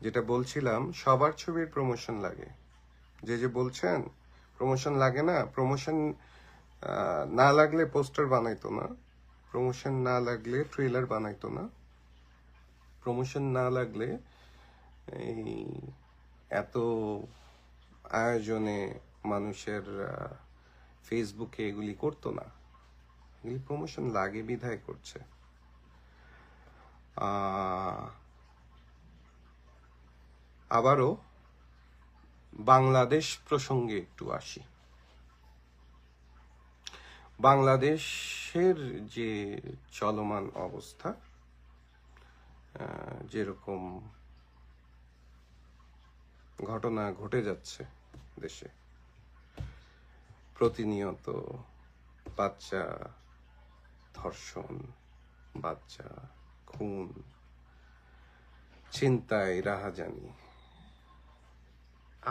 যেটা বলছিলাম, সবার ছবির প্রমোশন লাগে। যে বলছেন প্রমোশন লাগে না, প্রমোশন না লাগলে পোস্টার বানাইতো না, প্রমোশন না লাগলে ট্রেলার বানাইতো না, প্রমোশন না লাগলে এই এত আয়োজনে মানুষের ফেসবুকে এগুলি করতো না। এগুলি প্রমোশন লাগে বিধায় করছে। আবারও বাংলাদেশ প্রসঙ্গে একটু আসি। বাংলাদেশের যে চলমান অবস্থা, যেরকম ঘটনা ঘটে যাচ্ছে দেশে, প্রতিনিয়ত বাচ্চা ধর্ষণ, বাচ্চা খুন, ছিনতাই, রাহাজানি,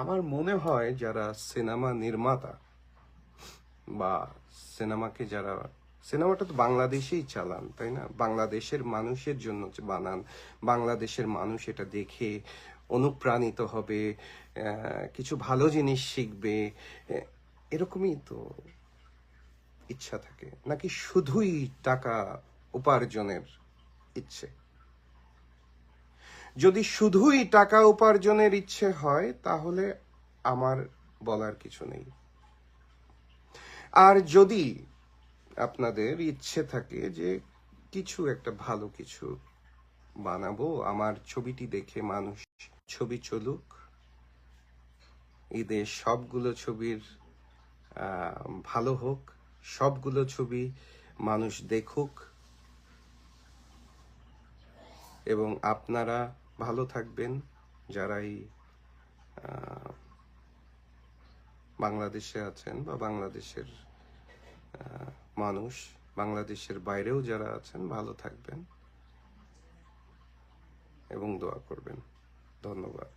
আমার মনে হয় যারা সিনেমা নির্মাতা বা সিনেমাটা তো বাংলাদেশেই চালান, তাই না? বাংলাদেশের মানুষের জন্য বানান, বাংলাদেশের মানুষ এটা দেখে অনুপ্রাণিত হবে, কিছু ভালো জিনিস শিখবে, এরকমই তো ইচ্ছা থাকে, নাকি শুধুই টাকা উপার্জনের ইচ্ছে? যদি শুধুই টাকা উপার্জনের ইচ্ছে হয় তাহলে আমার বলার কিছু নেই। আর যদি আপনাদের ইচ্ছে থাকে যে কিছু একটা ভালো কিছু বানাবো, আমার ছবিটি দেখে মানুষ ছবি চলুক, ঈদে সবগুলো ছবির ভালো হোক, সবগুলো ছবি মানুষ দেখুক, এবং আপনারা ভালো থাকবেন যারাই বাংলাদেশে আছেন বা বাংলাদেশের মানুষ, বাংলাদেশের বাইরেও যারা আছেন ভালো থাকবেন এবং দোয়া করবেন। ধন্যবাদ।